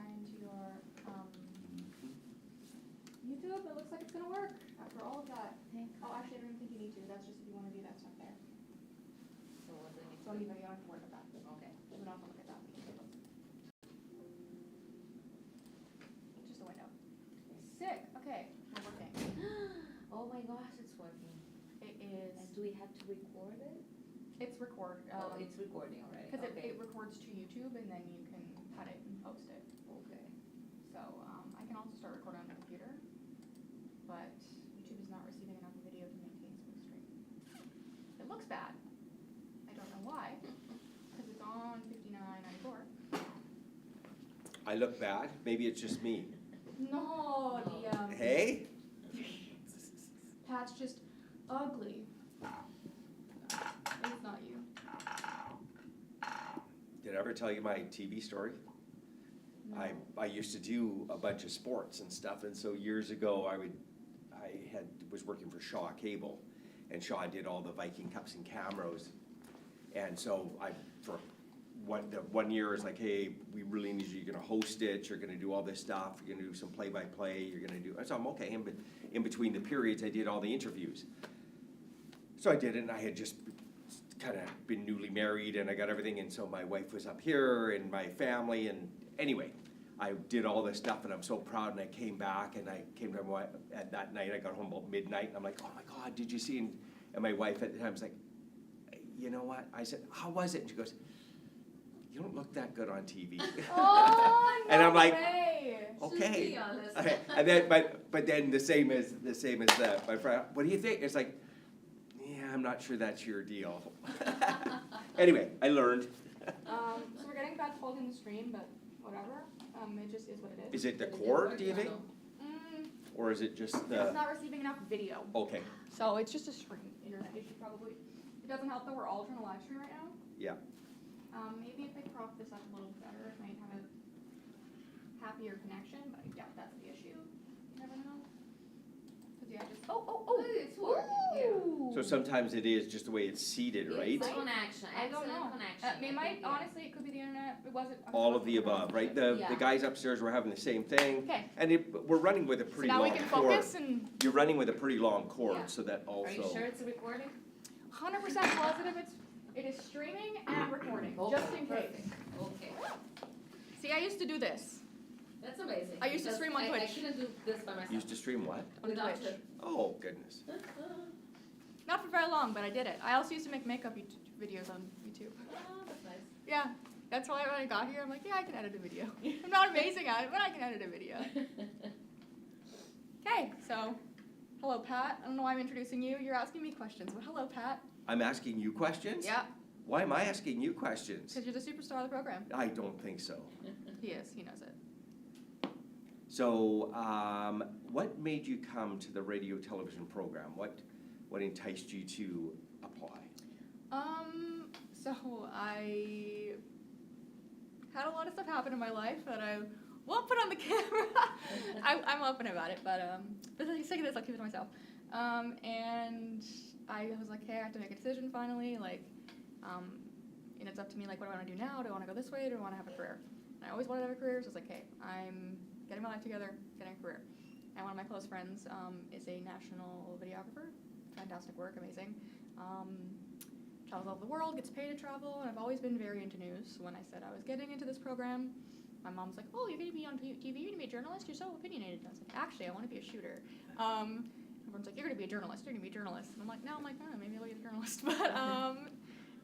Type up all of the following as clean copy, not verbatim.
sign into your YouTube. It looks like it's gonna work after all of that. Oh, actually, I don't even think you need to. That's just if you want to do that stuff there. So what do I need So you don't have to worry about that. Okay. We don't have to look at that. We can take a look. It's just a window. Sick. Okay, we're working. Oh my gosh, it's working. It is. And do we have to record it? It's record. Oh, it's recording already. Because Okay. it records to YouTube and then you can cut it and post it. Okay. So I can also start recording on the computer, but YouTube is not receiving enough video to maintain smooth stream. It looks bad. I don't know why, because it's on 59.94. I look bad? Maybe it's just me. No, the Hey? Pat's just ugly. It's not you. Did I ever tell you my TV story? No. I used to do a bunch of sports and stuff, and so years ago I was working for Shaw Cable, and Shaw did all the Viking Cups and Camros, and so the 1 year is like, hey, we really need you. You're gonna host it. You're gonna do all this stuff. You're gonna do some play-by-play. You're gonna do. So I'm okay. In between the periods, I did all the interviews. So I did it, and I had just kind of been newly married, and I got everything, and so my wife was up here, and my family, and anyway, I did all this stuff, and I'm so proud, and I came back, and I came to my wife at that night. I got home about midnight, and I'm like, oh my God, did you see? And my wife at the time was like, you know what? I said, how was it? And she goes, you don't look that good on TV. Oh, no And I'm like, way. okay. Just be honest. Okay. And then, but then the same as my friend. What do you think? It's like, yeah, I'm not sure that's your deal. Anyway, I learned. So we're getting bad quality in the stream, but whatever. It just is what it is. Is it the cord, do you think? Or is it just It's the? not receiving enough video. Okay. So it's just a stream. Internet issue probably. It doesn't help that we're all trying to live stream right now. Yeah. Maybe if they crop this up a little better, it might have a happier connection, but I doubt that's the issue. You never know. Cause yeah, just It's working, yeah. Ooh. So sometimes it is just the way it's seated, right? It's connection, I don't know. excellent connection. It I might think, yeah. honestly, it could be the internet. It wasn't. All of the above, right? The Yeah. guys upstairs were having the same thing. Okay. And we're running with a So pretty now long we can cord. focus and You're running with a pretty long cord, Yeah. so that also. Are you sure it's recording? 100% positive it is streaming and recording, Okay, just in case. perfect. Okay, See, I used to do this. that's amazing. I used to because stream on I Twitch. couldn't do this by myself. Used to stream what? On Without Twitch. it. Oh, goodness. Not for very long, but I did it. I also used to make makeup videos on YouTube. Oh, that's nice. Yeah, that's why when I got here, I'm like, yeah, I can edit a video. I'm not amazing at it, but I can edit a video. Okay, so, hello, Pat. I don't know why I'm introducing you. You're asking me questions, but hello, Pat. I'm asking you questions? Yeah, Why am I asking you questions? because you're the superstar of the program. I don't think so. He is. He knows it. So, what made you come to the radio television program? What enticed you to apply? So I had a lot of stuff happen in my life that I won't put on the camera. I'm open about it, but for the sake of this, I'll keep it to myself. And I was like, hey, I have to make a decision finally. Like, and it's up to me. Like, what do I want to do now? Do I want to go this way? Or do I want to have a career? And I always wanted to have a career, so I was like, hey, I'm getting my life together, getting a career. And one of my close friends is a national videographer. Fantastic work, amazing. Travels all over the world, gets paid to travel, and I've always been very into news. When I said I was getting into this program, my mom's like, oh, you're going to be on TV, you're going to be a journalist, you're so opinionated. And I was like, actually, I want to be a shooter. Everyone's like, you're going to be a journalist, you're going to be a journalist. And I'm like, no, maybe I'll be a journalist. But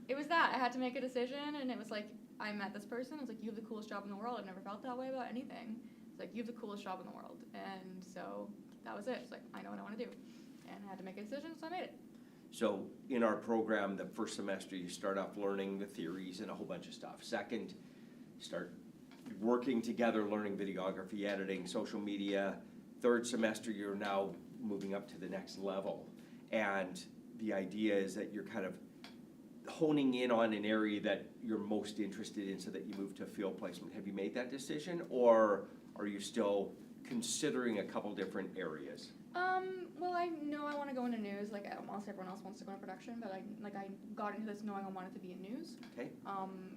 it was that. I had to make a decision, and it was like, I met this person. I was like, you have the coolest job in the world. I've never felt that way about anything. It's like, you have the coolest job in the world. And so that was it. It's like, I know what I want to do. And I had to make a decision, so I made it. So in our program, the first semester, you start off learning the theories and a whole bunch of stuff. Second, you start working together, learning videography, editing, social media. Third semester, you're now moving up to the next level. And the idea is that you're kind of honing in on an area that you're most interested in so that you move to field placement. Have you made that decision, or are you still considering a couple different areas? Well, I know I want to go into news, like almost everyone else wants to go into production, but I got into this knowing I wanted to be in news. Okay.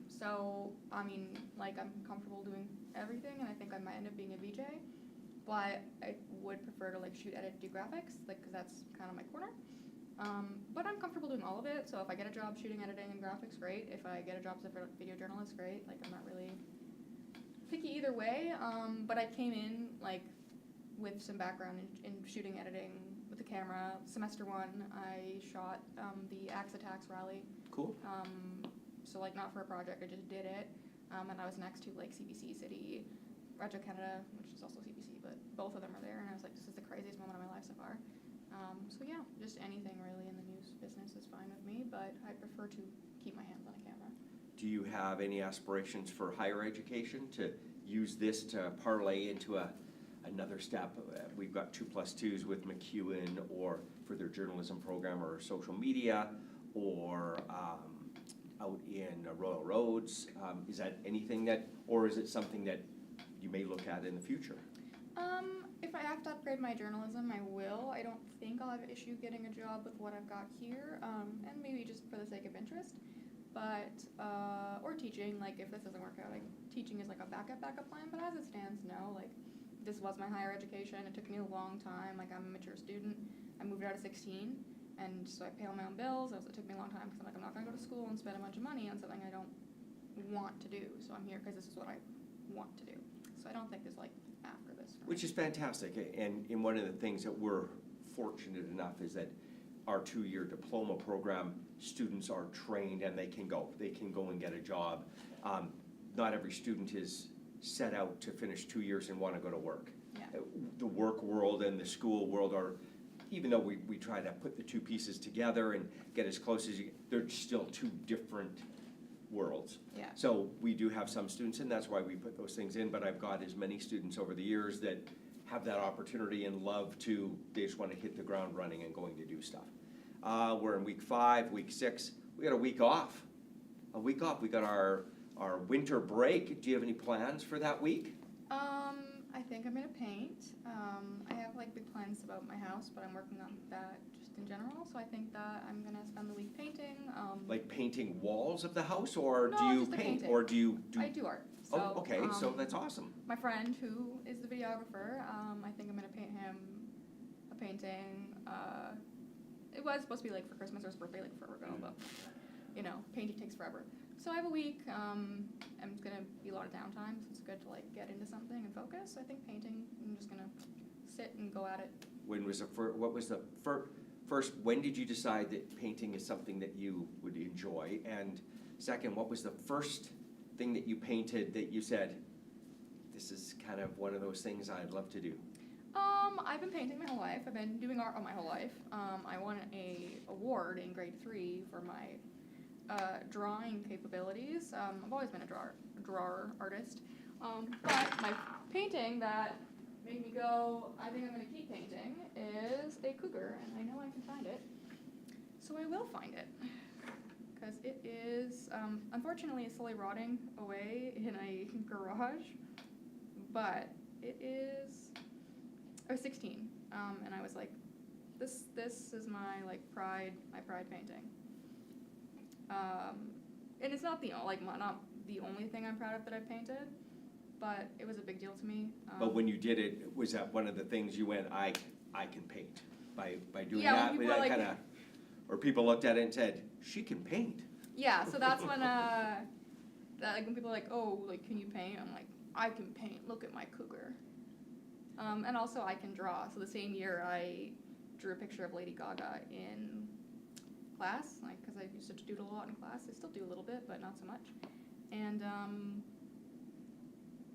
So, I mean, like, I'm comfortable doing everything, and I think I might end up being a VJ, but I would prefer to, like, shoot, edit, do graphics, like, because that's kind of my corner. But I'm comfortable doing all of it, so if I get a job shooting, editing, and graphics, great. If I get a job as a video journalist, great. Like, I'm not really picky either way, but I came in, like, with some background in shooting, editing, with the camera. Semester 1, I shot the Axe Attacks rally. Cool. So, like, not for a project, I just did it. And I was next to, like, CBC City, Radio Canada, which is also CBC, but both of them are there, and I was like, this is the craziest moment of my life so far. So yeah, just anything really in the news business is fine with me, but I prefer to keep my hands on a camera. Do you have any aspirations for higher education to use this to parlay into another step? We've got 2+2s with McEwen, or for their journalism program, or social media, or out in Royal Roads. Is that anything that, or is it something that you may look at in the future? If I have to upgrade my journalism, I will. I don't think I'll have an issue getting a job with what I've got here, and maybe just for the sake of interest. But, or teaching, like, if this doesn't work out, like, teaching is like a backup plan, but as it stands, no. Like, this was my higher education. It took me a long time. Like, I'm a mature student. I moved out at 16, and so I pay all my own bills. It took me a long time because I'm like, I'm not going to go to school and spend a bunch of money on something I don't want to do. So I'm here because this is what I want to do. So I don't think there's, like, after this. Which is fantastic, and one of the things that we're fortunate enough is that our 2-year diploma program, students are trained and they can go and get a job. Not every student is set out to finish 2 years and want to go to work. Yeah. The work world and the school world are, even though we try to put the two pieces together and get as close as you, they're still two different worlds. Yeah. So we do have some students, and that's why we put those things in, but I've got as many students over the years that have that opportunity and love to, they just want to hit the ground running and going to do stuff. We're in week 5, week 6, we got a week off. We got our winter break. Do you have any plans for that week? I think I'm gonna paint. I have, like, big plans about my house, but I'm working on that just in general, so I think that I'm gonna spend the week painting. Like painting walls of the house, or No, do you just a paint, painting. or do you do? I do art. So, Oh, okay, so that's awesome. My friend, who is the videographer, I think I'm gonna paint him a painting. It was supposed to be, like, for Christmas or his birthday, like, forever ago, but, you know, painting takes forever. So I have a week, and it's gonna be a lot of downtime, so it's good to, like, get into something and focus. So I think painting, I'm just gonna sit and go at it. When was what was the first, when did you decide that painting is something that you would enjoy? And second, what was the first thing that you painted that you said, this is kind of one of those things I'd love to do? I've been painting my whole life. I've been doing art all my whole life. I won an award in grade 3 for my drawing capabilities. I've always been a drawer artist. But my painting that made me go, I think I'm going to keep painting, is a cougar, and I know I can find it. So I will find it. Because it is, unfortunately, it's slowly rotting away in a garage. But it is, I was 16, and I was like, this is my, like, pride painting. And it's not the only thing I'm proud of that I've painted, but it was a big deal to me. But when you did it, was that one of the things you went, I can paint by doing Yeah, that? when people are like- Or people looked at it and said, she can paint. Yeah, so that's when like, when people are like, oh, like, can you paint? I'm like, I can paint. Look at my cougar. And also I can draw. So the same year I drew a picture of Lady Gaga in class, like, because I used to doodle a lot in class. I still do a little bit, but not so much. And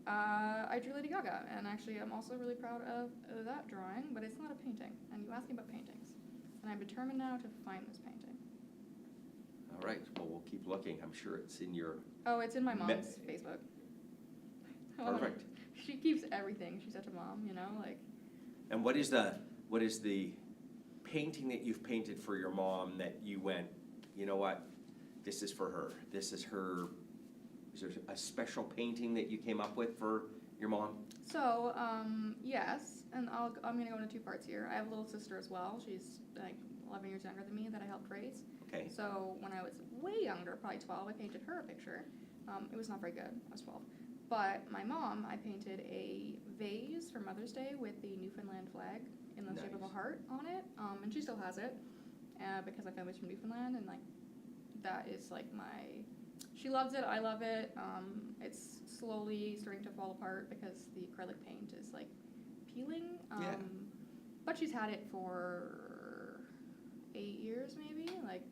I drew Lady Gaga, and actually I'm also really proud of that drawing, but it's not a painting. And you asked me about paintings, and I'm determined now to find this painting. All right, well, we'll keep looking. I'm sure it's in your, Oh, it's in my mom's Facebook. perfect. She keeps everything. She's such a mom, you know, like. And what is the painting that you've painted for your mom that you went, you know what, this is for her, this is her, is there a special painting that you came up with for your mom? So, yes, and I'm gonna go into two parts here. I have a little sister as well. She's like 11 years younger than me that I helped raise. Okay. So when I was way younger, probably 12, I painted her a picture. It was not very good. I was 12. But my mom, I painted a vase for Mother's Day with the Newfoundland flag in the shape of a Nice. heart on it, and she still has it because my family's from Newfoundland, and like that is like she loves it. I love it. It's slowly starting to fall apart because the acrylic paint is like peeling. Yeah. But she's had it for 8 years maybe. Like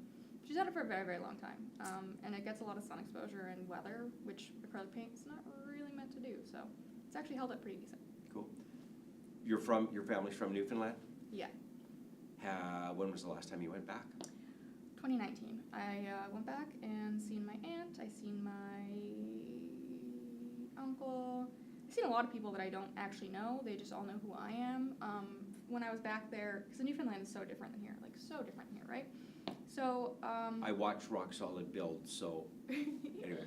she's had it for a very, very long time. And it gets a lot of sun exposure and weather, which acrylic paint's not really meant to do. So it's actually held up pretty decent. Cool. Your family's from Newfoundland? Yeah. When was the last time you went back? 2019. I went back and seen my aunt. I seen my uncle. I've seen a lot of people that I don't actually know. They just all know who I am. When I was back there, because Newfoundland is so different than here, like so different here, right? So I watched Rock Solid build, so anyway.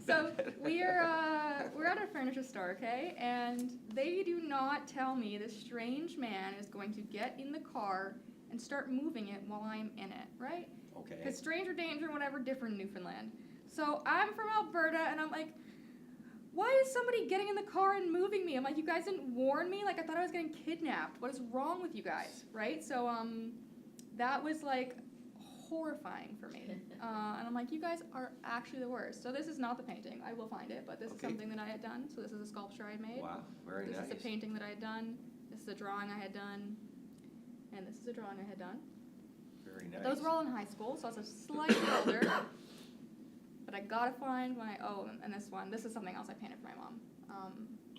So we're at a furniture store, okay? And they do not tell me this strange man is going to get in the car and start moving it while I'm in it, right? Okay. Because stranger danger, whatever, different in Newfoundland. So I'm from Alberta, and I'm like, why is somebody getting in the car and moving me? I'm like, you guys didn't warn me? Like, I thought I was getting kidnapped. What is wrong with you guys, right? So that was like horrifying for me. And I'm like, you guys are actually the worst. So this is not the painting. I will find it, but this is Okay. something that I had done. So this is a sculpture I had made. Wow, very This nice. is a painting that I had done. This is a drawing I had done. And this is a drawing I had done. Very nice. Those were all in high school, so I was slightly older. But I gotta find and this one. This is something else I painted for my mom.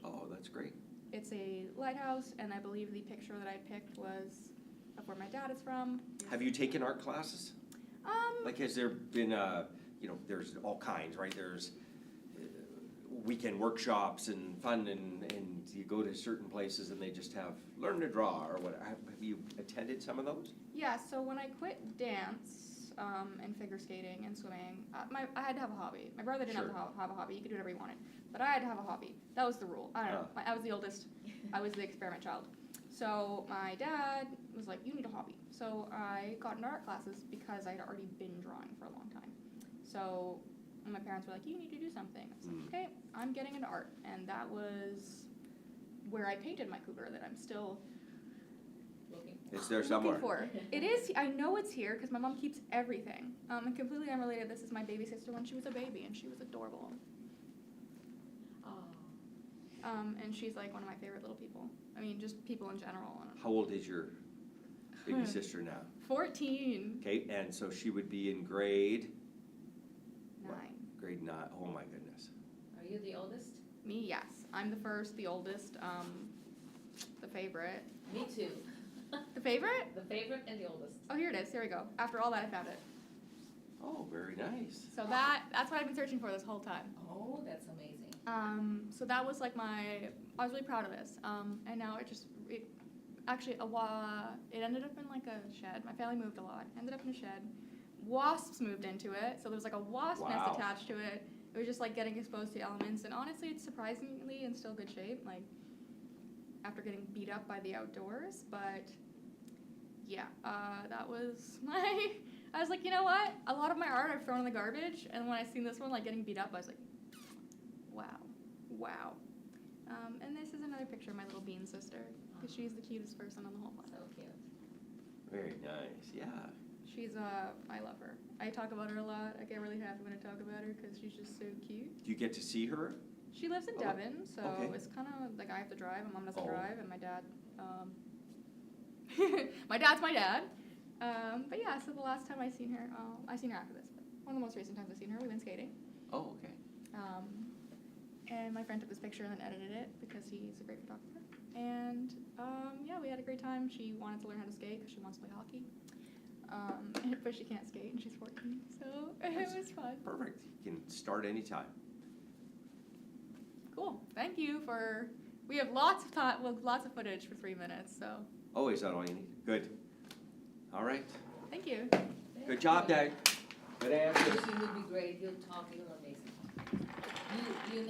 Oh, that's great. It's a lighthouse, and I believe the picture that I picked was of where my dad is from. Have you taken art classes? Like, has there been there's all kinds, right? There's weekend workshops and fun, and you go to certain places and they just have learn to draw or what. Have you attended some of those? Yeah, so when I quit dance and figure skating and swimming, I had to have a hobby. My brother didn't Sure. have a hobby. He could do whatever he wanted. But I had to have a hobby. That was the rule. I don't know. I was the oldest. I was the experiment child. So my dad was like, you need a hobby. So I got into art classes because I had already been drawing for a long time. So my parents were like, you need to do something. I was like, okay, I'm getting into art. And that was where I painted my cougar that I'm still It's there somewhere. looking for. It is, I know it's here because my mom keeps everything. And completely unrelated, this is my baby sister when she was a baby, and she was adorable. And she's like one of my favorite little people. I mean, just people in general. How old is your baby sister now? 14. Okay, and so she would be in grade 9. grade 9. Oh my goodness. Are you the oldest? Me, yes. I'm the first, the oldest, the favorite. Me too. The favorite? The favorite and the oldest. Oh, here it is. Here we go. After all that, I found it. Oh, very nice. So that's what I've been searching for this whole time. Oh, that's amazing. So that was like I was really proud of this. And now it ended up in like a shed. My family moved a lot. Ended up in a shed. Wasps moved into it. So there was like a wasp nest Wow. attached to it. It was just like getting exposed to elements. And honestly, it's surprisingly in still good shape. Like after getting beat up by the outdoors. But yeah, that was I was like, you know what? A lot of my art I've thrown in the garbage. And when I seen this one like getting beat up, I was like, wow. And this is another picture of my little bean sister, because she's the cutest person on the whole planet. So cute. Very nice. Yeah. She's, I love her. I talk about her a lot. I get really happy when I talk about her, because she's just so cute. Do you get to see her? She lives in Oh, Devon, so okay. it's kind of like I have to drive. My mom doesn't Oh. drive, and my dad, my dad's my dad. But yeah, so the last time I seen her after this, but one of the most recent times I seen her, we went skating. Oh, okay. And my friend took this picture and then edited it because he's a great photographer. And yeah, we had a great time. She wanted to learn how to skate because she wants to play hockey. But she can't skate and she's 14, so it was fun. Perfect. You can start anytime. Cool. Thank you for. We have lots of time, lots of footage for 3 minutes. So. Oh, is that all you need? Good. All right. Thank you. Good job, Dad. Good answer. You would be great. You'll talk. You're amazing. You